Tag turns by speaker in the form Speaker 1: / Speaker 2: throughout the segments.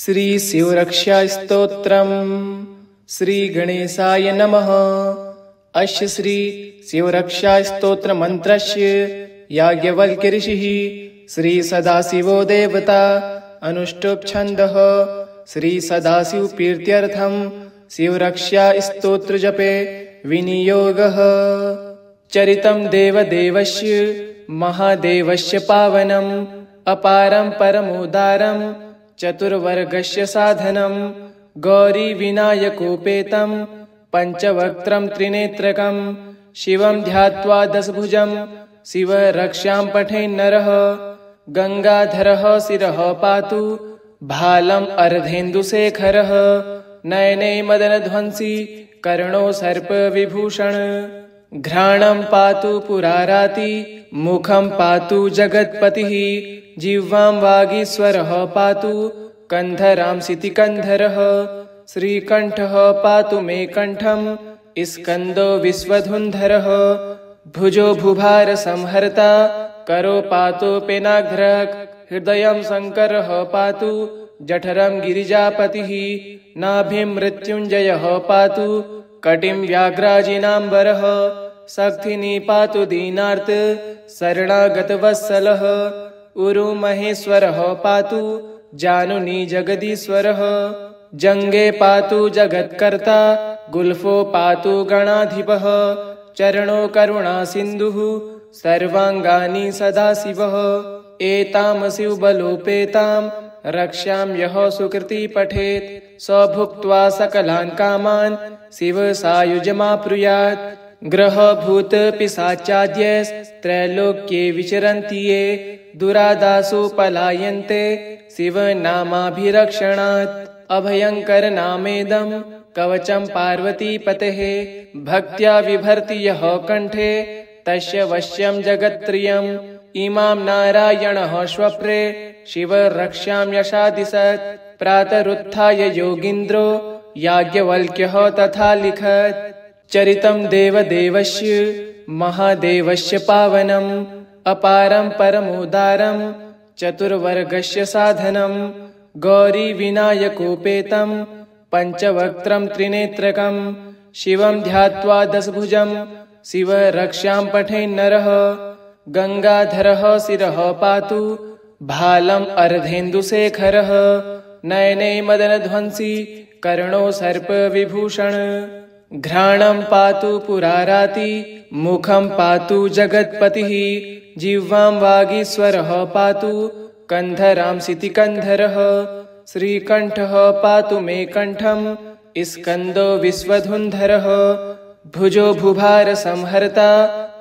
Speaker 1: श्री शिवरक्षास्तोत्रम् श्री गणेशाय नमः। अस्य श्री शिवरक्षास्तोत्रमन्त्रस्य याज्ञवल्क्य ऋषिः श्री सदाशिवो देवता अनुष्टुप् छन्दः। श्री सदाशिव प्रीत्यर्थं शिवरक्षास्तोत्रजपे विनियोगः। चरितं देवदेवस्य महादेवस्य पावनम् अपारं परमोदारं चतुर्वर्गस्य साधनं गौरीविनायकोपेतं पञ्चवक्त्रं त्रिनेत्रकं शिवं ध्यात्वा दशभुजं शिवरक्षां पठेन्नरः। गङ्गाधरः शिरः पातु भालम् अर्धेन्दुशेखरः नयने मदनध्वंसी कर्णो सर्पविभूषण। घ्राणं पातु पुराराति मुखं पातु जगत्पतिः जिह्वां वागीश्वरः पातु कन्धरां सितिकन्धरः। श्रीकण्ठः पातु मे कण्ठं स्कन्दो विश्वधुन्धरः। भुजो भुभारसंहर्ता करो पातु पेनाघ्रक् हृदयं शङ्करः पातु जठरं गिरिजापतिः। नाभिं मृत्युञ्जयः पातु कटिं व्याघ्राजिनाम्बरः। शक्तिनी पातु दीनार्त शरणागतवत्सलः। उरु महेश्वरः पातु जानुनी जगदीश्वरः। जङ्गे पातु जगत्कर्ता गुल्फो पातु गणाधिपः। चरणो करुणासिन्धुः सर्वाङ्गानि सदाशिवः। एतां शिवबलोपेतां रक्षां यः सुकृती पठेत् स भुक्त्वा सकलान् कामान् शिवसायुज्यमाप्नुयात्। ग्रहभूत पिशाचाद्यैस्त्रैलोक्ये विचरन्ति ये दुरादासो पलायन्ते शिवनामाभिरक्षणात्। अभयङ्कर नामेदं कवचं पार्वतीपतेः भक्त्या बिभर्ति यः कण्ठे तस्य वश्यं जगत्त्रयम्। इमां नारायणः स्वप्रे शिवरक्षां यशादिशत्। प्रातरुत्थाय योगीन्द्रो याज्ञवल्क्यः तथा लिखत्। चरितं देवदेवस्य महादेवस्य पावनम् अपारं परमोदारं चतुर्वर्गस्य साधनं गौरीविनायकोपेतं पञ्चवक्त्रं त्रिनेत्रकं शिवं ध्यात्वा दशभुजं शिवरक्षां पठेन्नरः। गङ्गाधरः शिरः पातु भालम् अर्धेन्दुशेखरः नयने मदनध्वंसी कर्णो सर्पविभूषण। घ्राणं पातु पुराराति मुखं पातु जगत्पतिः जिह्वां वागीश्वरः पातु कन्धरां सितिकन्धरः। श्रीकण्ठः पातु मे कण्ठं स्कन्दो विश्वधुन्धरः। भुजो भुभारसंहर्ता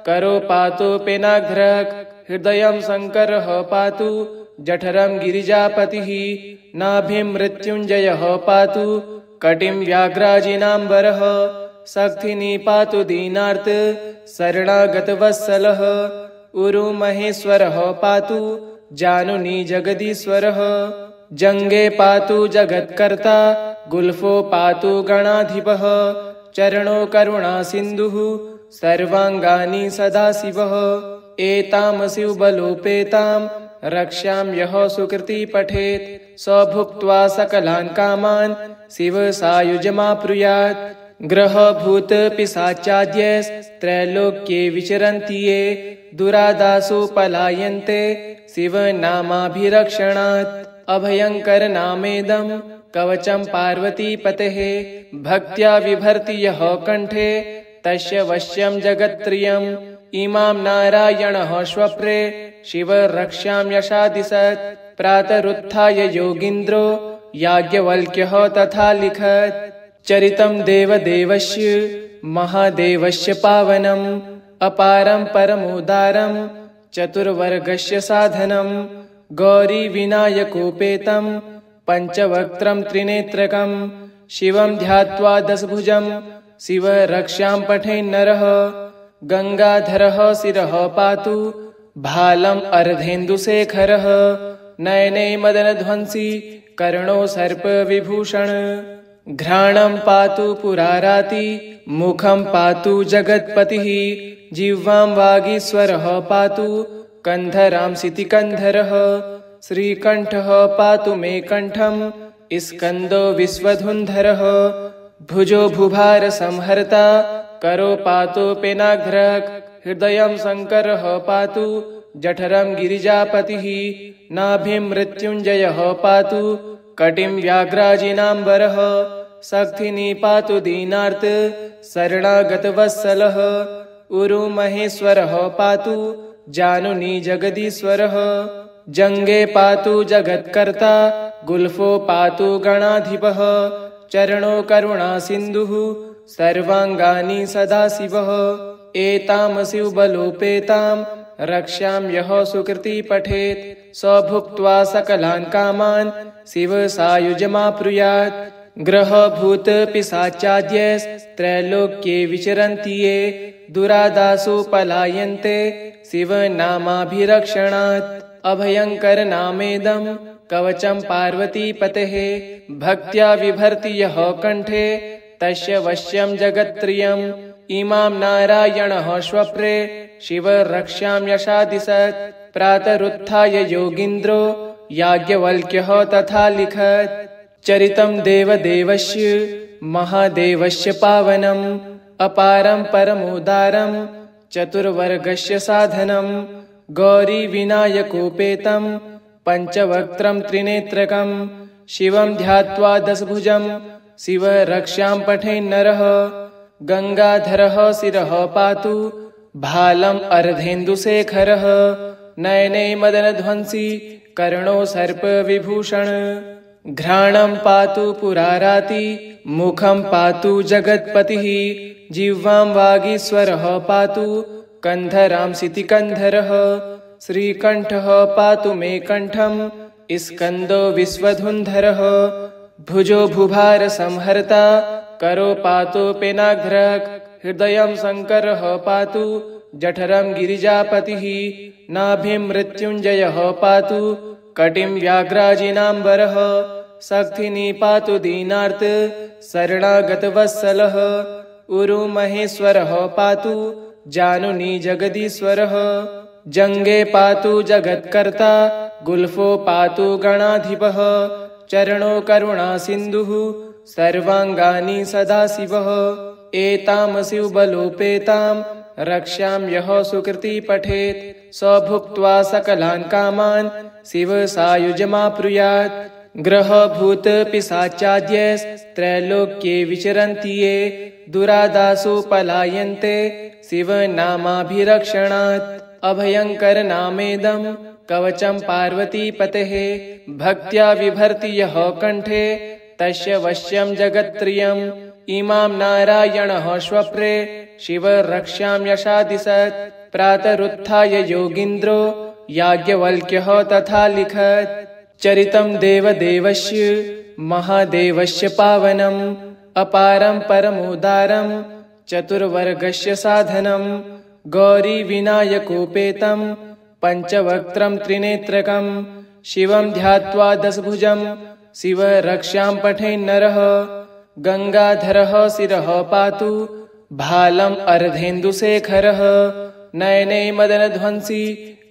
Speaker 1: करो पातु पेनाघ्रक् हृदयं शङ्करः पातु जठरं गिरिजापतिः। नाभिं मृत्युञ्जयः पातु कटिं व्याघ्राजिनाम्बरः। शक्तिनी पातु दीनार्त शरणागतवत्सलः। उरु महेश्वरः पातु जानुनी जगदीश्वरः। जङ्गे पातु जगत्कर्ता गुल्फो पातु गणाधिपः। चरणो करुणासिन्धुः सर्वाङ्गानि सदाशिवः। एतां शिवबलोपेतां रक्षां यः सुकृती पठेत् स भुक्त्वा सकलान् कामान् शिवसायुज्यमाप्नुयात्। ग्रहभूत पिशाचाद्यैस्त्रैलोक्ये विचरन्ति ये दुरादासो पलायन्ते शिवनामाभिरक्षणात्। अभयङ्कर नामेदं कवचं पार्वतीपतेः भक्त्या बिभर्ति यः कण्ठे तस्य वश्यं जगत्त्रयम्। इमां नारायणः स्वप्रे शिवरक्षां यशादिशत्। प्रातरुत्थाय योगीन्द्रो याज्ञवल्क्यः तथा लिखत्। चरितं देवदेवस्य महादेवस्य पावनम् अपारं परमोदारं चतुर्वर्गस्य साधनं गौरीविनायकोपेतं पञ्चवक्त्रं त्रिनेत्रकं शिवं ध्यात्वा दशभुजं शिवरक्षां पठेन्नरः। गङ्गाधरः शिरः पातु भालम् अर्धेन्दुशेखरः नयने मदनध्वंसी कर्णो सर्पविभूषण। घ्राणं पातु पुराराति मुखं पातु जगत्पतिः जिह्वां वागीश्वरः पातु कन्धरां सितिकन्धरः। श्रीकण्ठः पातु मे कण्ठं स्कन्दो विश्वधुन्धरः भुजो भुभार संहर्ता करो पातो पेनाघ्रक् हृदयं शङ्करः पातु जठरं गिरिजापतिः नाभिं मृत्युञ्जयः पातु कटिं व्याघ्राजिनाम्बरः शक्तिनी पातु दीनार्त शरणागतवत्सलः उरु महेश्वरः पातु जानुनी जगदीश्वरः जङ्गे पातु जगत्कर्ता गुल्फो पातु गणाधिपः चरणो करुणा सिन्धुः सर्वाङ्गानि सदाशिवः एतां शिवबलोपेतां रक्ष्यां यः सुकृती पठेत् स भुक्त्वा सकलान् कामान् शिवसायुज्यमाप्नुयात् ग्रहभूतपिशाचाद्यस्त्रैलोक्ये विचरन्ति ये दुरादासो पलायन्ते शिवनामाभिरक्षणात् अभयङ्करनामेदं कवचं पार्वतीपतेः भक्त्या बिभर्ति यः कण्ठे तस्य वश्यं जगत्त्रयम् इमां नारायणः स्वप्रे शिवरक्ष्यां यशादिशत् प्रातरुत्थाय योगीन्द्रो याज्ञवल्क्यः तथा लिखत् चरितं देवदेवस्य महादेवस्य पावनम् अपारं परमोदारं चतुर्वर्गस्य साधनं गौरीविनायकोपेतं पञ्चवक्त्रं त्रिनेत्रकं शिवं ध्यात्वा दशभुजं शिवरक्ष्यां पठेन्नरः गङ्गाधरः शिरः पातु भालम् अर्धेन्दुशेखरः नयने मदनध्वंसी कर्णो सर्पविभूषण घ्राणं पातु पुराराति मुखं पातु जगत्पतिः जिह्वां वागीश्वरः पातु कन्धरां शितिकन्धरः श्रीकण्ठः पातु मे कण्ठं स्कन्दो विश्वधुन्धरः भुजो भुभार संहर्ता करो पातो पेनाघ्रक् हृदयं शङ्करः पातु जठरं गिरिजापतिः नाभिं मृत्युञ्जयः पातु कटिं व्याघ्राजिनाम्बरः शक्तिनी पातु दीनार्त शरणागतवत्सलः उरु महेश्वरः पातु जानुनी जगदीश्वरः जङ्गे पातु जगत्कर्ता गुल्फो पातु गणाधिपः चरणो करुणा सिन्धुः सर्वाङ्गानि सदाशिवः एतां शिवबलोपेतां रक्ष्यां यः सुकृती पठेत् स भुक्त्वा सकलान् कामान् शिवसायुज्यमाप्नुयात् ग्रहभूतपिशाचाद्यस्त्रैलोक्ये विचरन्ति ये दुरादासो पलायन्ते शिवनामाभिरक्षणात् अभयङ्करनामेदं कवचं पार्वतीपतेः भक्त्या बिभर्ति यः कण्ठे तस्य वश्यं जगत्त्रयम् इमां नारायणः स्वप्रे शिवरक्ष्यां यशादिशत् प्रातरुत्थाय योगीन्द्रो याज्ञवल्क्यः तथा लिखत् चरितं देवदेवस्य महादेवस्य पावनम् अपारं परमोदारं चतुर्वर्गस्य साधनं गौरीविनायकोपेतं पञ्चवक्त्रं त्रिनेत्रकं शिवं ध्यात्वा दशभुजं शिवरक्ष्यां पठेन्नरः गङ्गाधरः शिरः पातु भालम् अर्धेन्दुशेखरः नयने मदनध्वंसी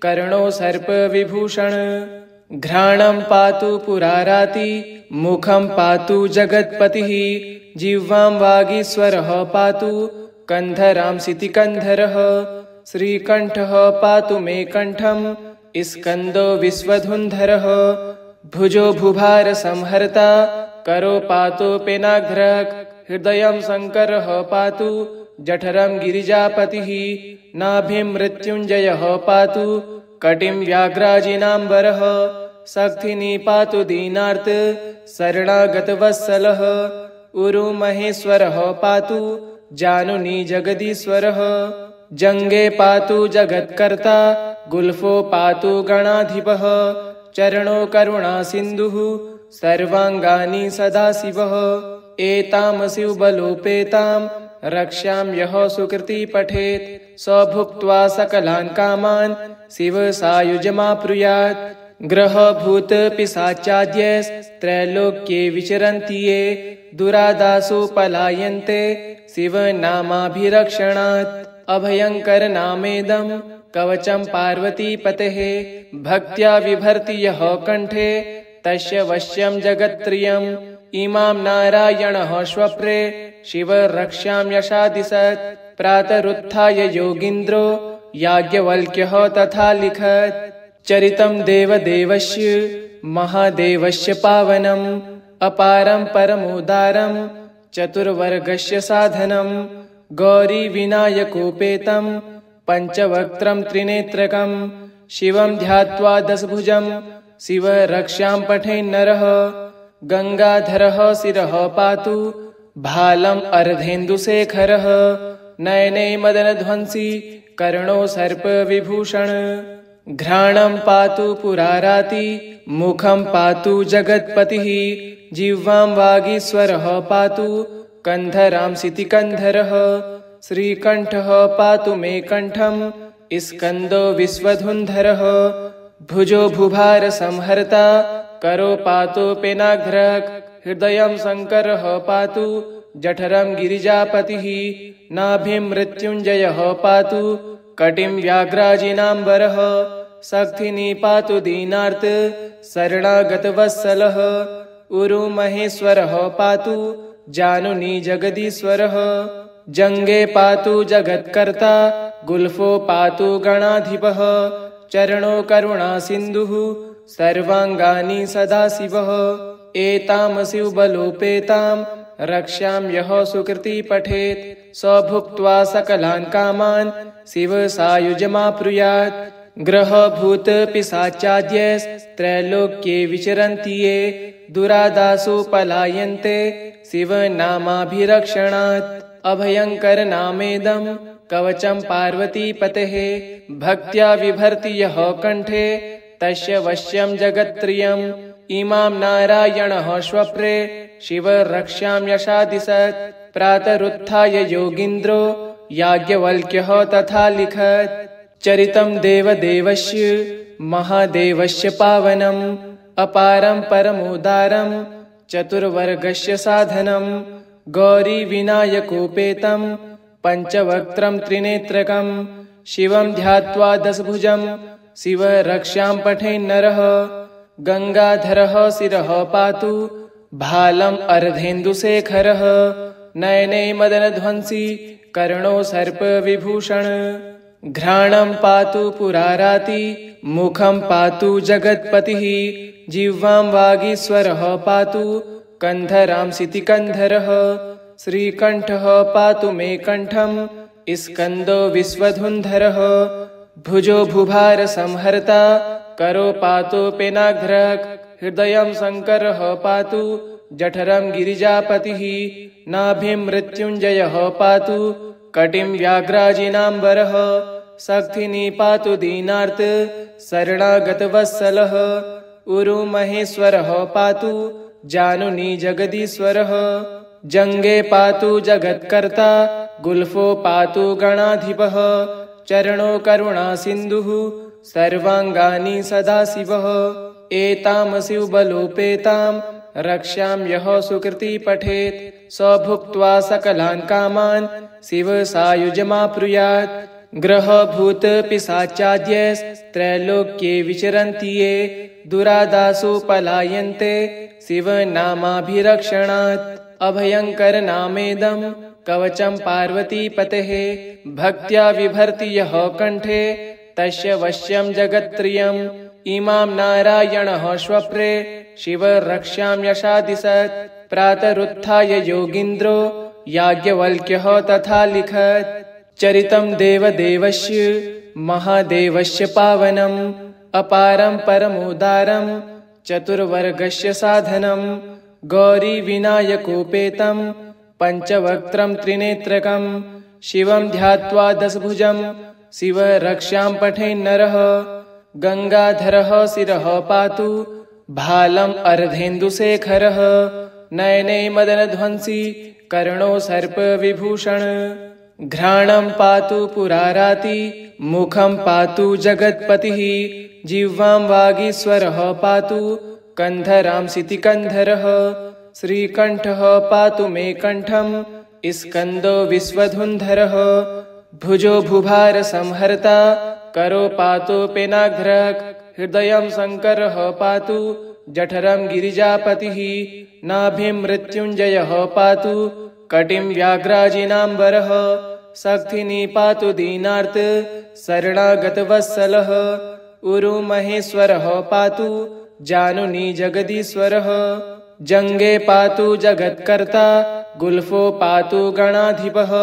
Speaker 1: कर्णो सर्पविभूषण घ्राणं पातु पुराराति मुखं पातु जगत्पतिः जिह्वां वागीश्वरः पातु कन्धरां शितिकन्धरः श्रीकण्ठः पातु मे कण्ठं स्कन्दो विश्वधुन्धरः भुजो भुभार संहर्ता करो पातो पेनाघ्रक् हृदयं शङ्करः पातु जठरं गिरिजापतिः नाभिं मृत्युञ्जयः पातु कटिं व्याघ्राजिनाम्बरः शक्तिनी पातु दीनार्त शरणागतवत्सलः उरु महेश्वरः पातु जानुनी जगदीश्वरः जङ्गे पातु जगत्कर्ता गुल्फो पातु गणाधिपः चरणो करुणा सिन्धुः सर्वाङ्गानि सदाशिवः एतां शिवबलोपेतां रक्ष्यां यः सुकृती पठेत् स भुक्त्वा सकलान् कामान् शिवसायुज्यमाप्नुयात् ग्रहभूतपिशाचाद्यस्त्रैलोक्ये विचरन्ति ये दुरादासो पलायन्ते शिवनामाभिरक्षणात् अभयङ्करनामेदं कवचं पार्वतीपतेः भक्त्या बिभर्ति यः कण्ठे तस्य वश्यं जगत्त्रयम् इमां नारायणः स्वप्रे शिव रक्ष्यां यशादिशत् प्रातरुत्थाय योगीन्द्रो याज्ञवल्क्यः तथा लिखत् चरितं देवदेवस्य महादेवस्य पावनम् अपारं परमोदारं चतुर्वर्गस्य साधनं गौरीविनायकोपेतं पञ्चवक्त्रं त्रिनेत्रकं शिवं ध्यात्वा दशभुजं शिव रक्ष्यां पठेन्नरः गंगाधरः शिरः पातु भालम् अर्धेन्दुशेखरः नयने मदनध्वंसी कर्णो सर्पविभूषण घ्राणं पातु पुराराति मुखं पातु जगत्पतिः जिह्वां वागीश्वरः पातु कन्धरां सितिकन्धरः श्रीकण्ठः पातु मे कण्ठं स्कन्दो विश्वधुन्धरः भुजो भुभार संहर्ता करो पातु पेनाघ्रक् हृदयं शङ्करः पातु जठरं गिरिजापतिः नाभिं मृत्युञ्जयः पातु कटिं व्याघ्राजिनाम्बरः शक्तिनी पातु दीनार्त शरणागतवत्सलः उरु महेश्वरः पातु जानुनी जगदीश्वरः जङ्गे पातु जगत्कर्ता गुल्फो पातु गणाधिपः चरणो करुणा सिन्धुः सर्वाङ्गानि सदाशिवः एतां शिवबलोपेतां रक्ष्यां यः सुकृती पठेत् स भुक्त्वा सकलान् कामान् शिव सायुजमाप्नुयात् ग्रहभूत पिशाचाद्यस्त्रैलोक्ये विचरन्ति ये दुरादासो पलायन्ते शिव नामाभिरक्षणात् अभयङ्कर नामेदं कवचं पार्वतीपतेः भक्त्या विभर्ति यः कण्ठे तस्य वश्यं जगत्त्रयम् इमां नारायणः स्वप्रे शिव रक्ष्यां यशादिशत् प्रातरुत्थाय योगीन्द्रो याज्ञवल्क्यः तथा लिखत् चरितं देवदेवस्य महादेवस्य पावनम् अपारं परमोदारं चतुर्वर्गस्य साधनं गौरीविनायकोपेतं पञ्चवक्त्रं त्रिनेत्रकं शिवं ध्यात्वा दशभुजं शिव रक्ष्यां पठेन्नरः गंगाधरः शिरः पातु भालम् अर्धेन्दुशेखरः नयने मदनध्वंसी कर्णो सर्पविभूषण घ्राणं पातु पुराराति मुखं पातु जगत्पतिः जिह्वां वागीश्वरः पातु कन्धरां सितिकन्धरः श्रीकण्ठः पातु मे कण्ठं स्कन्दो विश्वधुन्धरः भुजो भुभार संहर्ता करो पातु पेनाघ्रक् हृदयं शङ्करः पातु जठरं गिरिजापतिः नाभिं मृत्युञ्जयः पातु कटिं व्याघ्राजिनाम्बरः शक्तिनी पातु दीनार्त शरणागतवत्सलः उरु महेश्वरः पातु जानुनी जगदीश्वरः जङ्गे पातु जगत्कर्ता गुल्फो पातु गणाधिपः चरणो करुणा सिन्धुः सर्वाङ्गानि सदाशिवः एतां शिवबलोपेतां रक्ष्यां यः सुकृती पठेत् स भुक्त्वा सकलान् कामान् शिव सायुजमाप्नुयात् ग्रहभूत पिशाचाद्यस्त्रैलोक्ये विचरन्ति ये दुरादासो पलायन्ते शिव नामाभिरक्षणात् अभयङ्कर नामेदं कवचं पार्वतीपतेः भक्त्या विभर्ति यः कण्ठे तस्य वश्यं जगत्त्रयम् इमां नारायणः स्वप्रे शिव रक्ष्यां यशादिशत् प्रातरुत्थाय योगीन्द्रो याज्ञवल्क्यः तथा लिखत् चरितं देवदेवस्य महादेवस्य पावनम् अपारं परमोदारं चतुर्वर्गस्य साधनं गौरीविनायकोपेतं पञ्चवक्त्रं त्रिनेत्रकं शिवं ध्यात्वा दशभुजं शिव रक्ष्यां पठेन्नरः गंगाधरः शिरः पातु भालम् अर्धेन्दुशेखरः नयने मदनध्वंसी कर्णो सर्पविभूषण घ्राणं पातु पुराराति मुखं पातु जगत्पतिः जिह्वां वागीश्वरः पातु कन्धरां सितिकन्धरः श्रीकण्ठः पातु मे कण्ठं स्कन्दो विश्वधुन्धरः भुजो भुभार संहर्ता करो पातु पेनाघ्रक् हृदयं शङ्करः पातु जठरं गिरिजापतिः नाभिं मृत्युञ्जयः पातु कटिं व्याघ्राजिनाम्बरः शक्तिनी पातु दीनार्त शरणागतवत्सलः उरु महेश्वरः पातु जानुनी जगदीश्वरः जङ्गे पातु जगत्कर्ता गुल्फो पातु गणाधिपः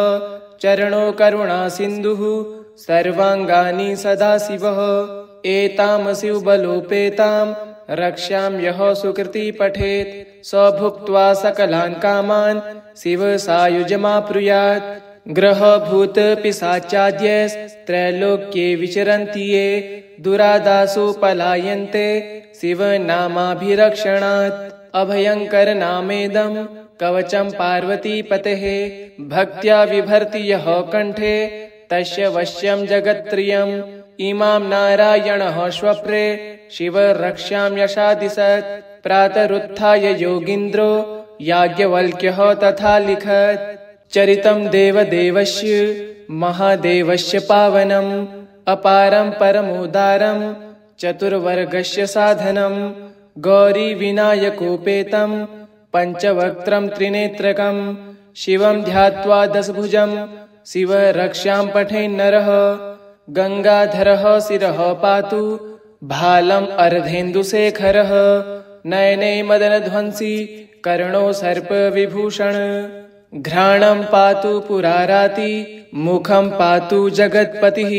Speaker 1: चरणो करुणा सिन्धुः सर्वाङ्गानि सदाशिवः एतां शिवबलोपेतां रक्ष्यां यः सुकृति पठेत् स भुक्त्वा सकलान् कामान् शिवसायुज्यमाप्नुयात् ग्रहभूत पिशाचाद्यैस्त्रैलोक्ये विचरन्ति ये दुरादासु पलायन्ते शिवनामाभिरक्षणात् अभयङ्कर नामेदं कवचं पार्वतीपतेः भक्त्या बिभर्ति यः कण्ठे तस्य वश्यं जगत्त्रयम् इमां नारायणः स्वप्रे शिवरक्ष्यां यशादिशत् प्रातरुत्थाय योगीन्द्रो याज्ञवल्क्यः तथा लिखत् चरितं देवदेवस्य महादेवस्य पावनम् अपारं परमोदारं चतुर्वर्गस्य साधनं गौरीविनायकोपेतं पञ्चवक्त्रं त्रिनेत्रकं शिवं ध्यात्वा दशभुजं शिवरक्ष्यां पठेन्नरः गङ्गाधरः शिरः पातु भालम् अर्धेन्दुशेखरः नयने मदनध्वंसी कर्णो सर्पविभूषण घ्राणं पातु पुराराति मुखं पातु जगत्पतिः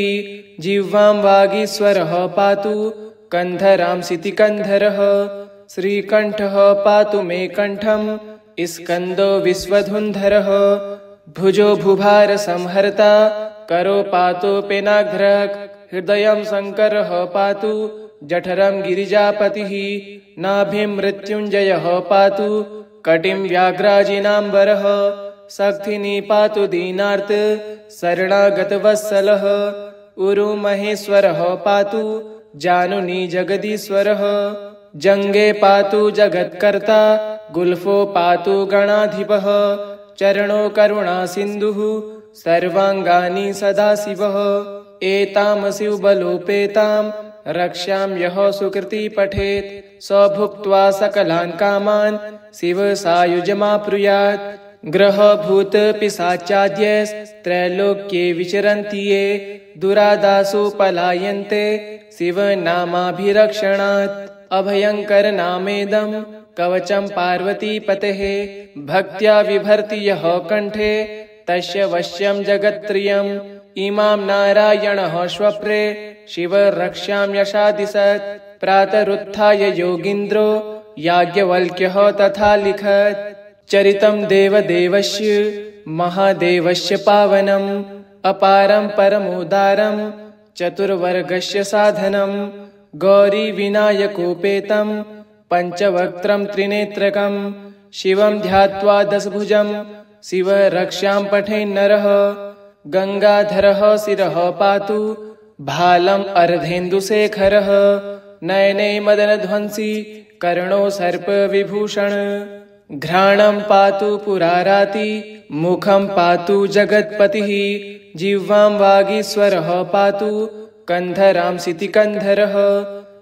Speaker 1: जिह्वां वागीश्वरः पातु कन्धरां सितिकन्धरः श्रीकण्ठः पातु मे कण्ठं स्कन्दो विश्वधुन्धरः भुजो भुभार संहर्ता करो पातु पेनाघ्रक् हृदयं शङ्करः पातु जठरं गिरिजापतिः नाभिं मृत्युञ्जयः पातु कटिं व्याघ्राजिनाम्बरः शक्तिनी पातु दीनार्त शरणागतवत्सलः उरु महेश्वरः पातु जानुनी जगदीश्वरः जङ्गे पातु जगत्कर्ता गुल्फो पातु गणाधिपः चरणो करुणा सिन्धुः सर्वाङ्गानि सदाशिवः एतां शिवबलोपेतां रक्ष्यां यः सुकृति पठेत् स भुक्त्वा सकलान् कामान् शिवसायुज्यमाप्नुयात् ग्रहभूत पिशाचाद्यैस्त्रैलोक्ये विचरन्ति ये दुरादासु पलायन्ते शिवनामाभिरक्षणात् अभयङ्कर नामेदं कवचं पार्वतीपतेः भक्त्या बिभर्ति यः कण्ठे तस्य वश्यं जगत्त्रयम् इमां नारायणः स्वप्रे शिवरक्ष्यां यशादिशत् प्रातरुत्थाय योगीन्द्रो याज्ञवल्क्यः तथा लिखत् चरितं देवदेवस्य महादेवस्य पावनम् अपारं परमोदारं चतुर्वर्गस्य साधनं गौरीविनायकोपेतं पञ्चवक्त्रं त्रिनेत्रकं शिवं ध्यात्वा दशभुजं शिवरक्ष्यां पठेन्नरः गङ्गाधरः शिरः पातु भालम् अर्धेन्दुशेखरः नयने मदनध्वंसी कर्णो सर्पविभूषण घ्राणं पातु पुराराति मुखं पातु जगत्पतिः जिह्वां वागीश्वरः पातु कन्धरां सितिकन्धरः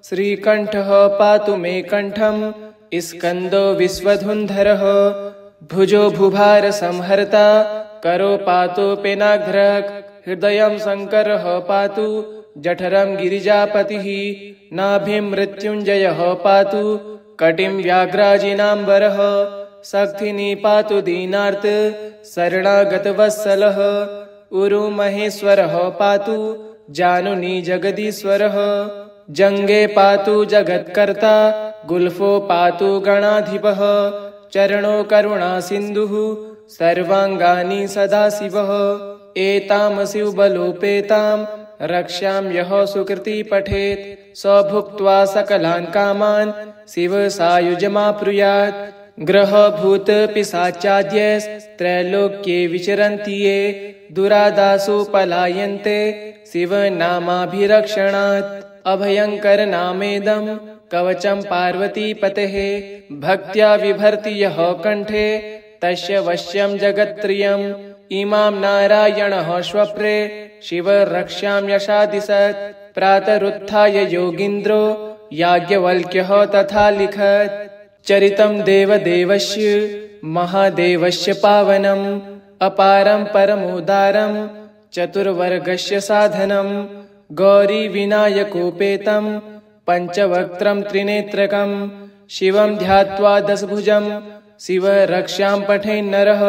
Speaker 1: श्रीकण्ठः पातु मे कण्ठं स्कन्दो विश्वधुन्धरः भुजो भुभार संहर्ता करो पातु पेनाघ्रक् हृदयं शङ्करः पातु जठरं गिरिजापतिः नाभिं मृत्युञ्जयः पातु कटिं व्याघ्राजिनाम्बरः शक्तिनी पातु दीनार्त शरणागतवत्सलः उरु महेश्वरः पातु जानुनी जगदीश्वरः जङ्गे पातु जगत्कर्ता गुल्फो पातु गणाधिपः चरणो करुणा सिन्धुः सर्वाङ्गानि सदाशिवः एतां शिवबलोपेतां रक्ष्यां यः सुकृति पठेत् स भुक्त्वा सकलान् कामान् शिवसायुज्यमाप्नुयात् ग्रहभूत पिशाचाद्यैस्त्रैलोक्ये विचरन्ति ये दुरादासु पलायन्ते शिवनामाभिरक्षणात् अभयङ्कर नामेदं कवचं पार्वतीपतेः भक्त्या बिभर्ति यः कण्ठे तस्य वश्यं जगत्त्रयम् इमां नारायणः स्वप्रे शिवरक्ष्यां यशादिशत् प्रातरुत्थाय योगीन्द्रो याज्ञवल्क्यः तथा लिखत्। चरितं देवदेवस्य महादेवस्य पावनम् अपारं परमोदारं चतुर्वर्गस्य साधनं गौरी विनायकोपेतं पंचवक्त्रं त्रिनेत्रकं शिवं ध्यात्वा दशभुजं शिव रक्षां पठेन्नरः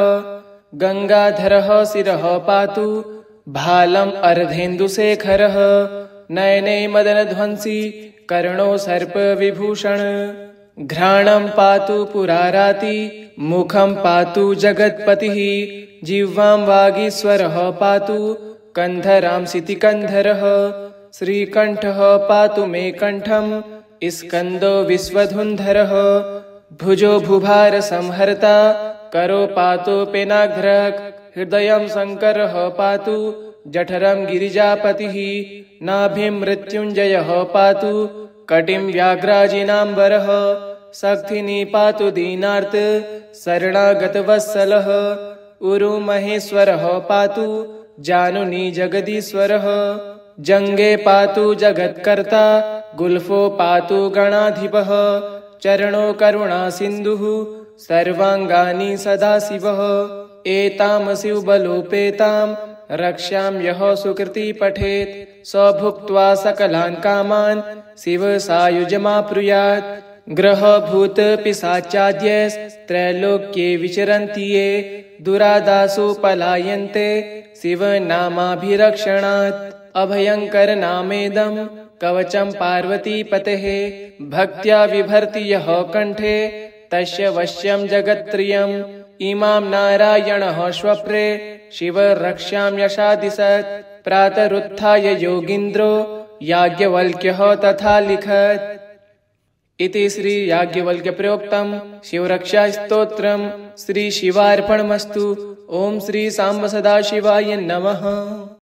Speaker 1: गंगाधरः शिरः पातु भालम् अर्धेन्दुशेखरः नयने मदनध्वंसी कर्णो सर्पविभूषण घ्राणं पातु पुराराति मुखं पातु जगत्पतिः जिह्वां वागीश्वरः पातु कंधरां सितिकंधरः श्रीकंठः पातु मे कंठं स्कंदो विश्वधुन्धरः भुजो भुभार संहर्ता करो पातु पेनाघ्रक हृदयं शंकरः पातु जठरं गिरिजापतिः नाभिं मृत्युंजयः पातु कटिं व्याघ्राजिनाम्बरः शक्तिनी पातु दीनार्त शरणागतवत्सलः उरु महेश्वरः पातु जानुनी जगदीश्वरः जंगे पातु जगत्कर्ता गुल्फो पातु गणाधिपः चरणो करुणा सिन्धुः सर्वांगानि सदाशिवः एतां शिवबलोपेतां रक्षां यः सुकृति पठेत् स भुक्त्वा सकलान् कामान् शिव सायुज्यमाप्नुयात्। ग्रह भूत पिशाचाद्यस्त्रैलोक्ये विचरन्ति ये दुरादासु पलायन्ते शिव नामाभिरक्षणात्। अभयंकर नामेदं कवचं पार्वतीपतेः भक्त्या बिभर्ति यः कंठे तस्य वश्यं जगत्त्रयम् इमां नारायणः स्वप्रे शिव रक्षां यशादिशत्। प्रातरुत्थाय योगीन्द्रो याज्ञवल्क्यः तथा लिखत्। इति श्री याज्ञवल्क्य प्रोक्तं शिवरक्षा स्तोत्रम् श्री शिवार्पणमस्तु। ओम श्री सांब सदाशिवाय नमः।